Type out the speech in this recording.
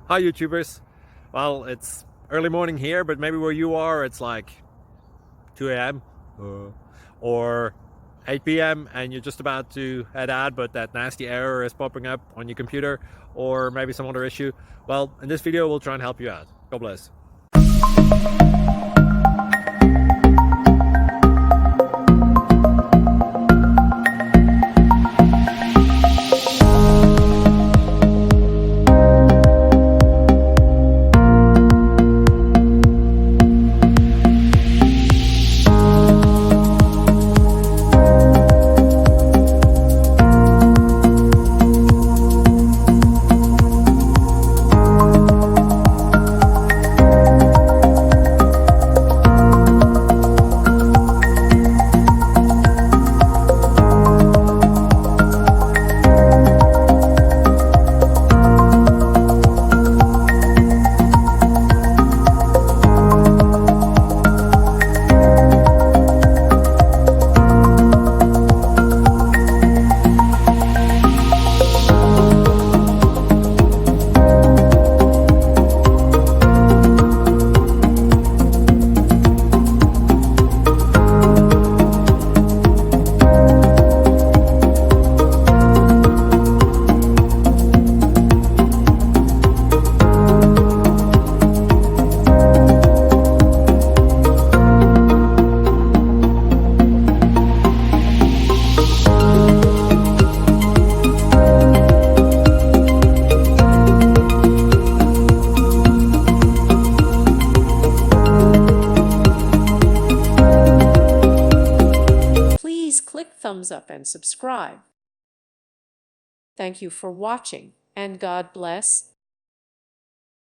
Hi YouTubers. Well, it's early morning here, but maybe where you are it's like 2 a.m. or 8 p.m. and you're just about to head out, but that nasty error is popping up on your computer, or maybe some other issue. Well, in this video we'll try and help you out. God bless. Please click thumbs up and subscribe. Thank you for watching, and God bless.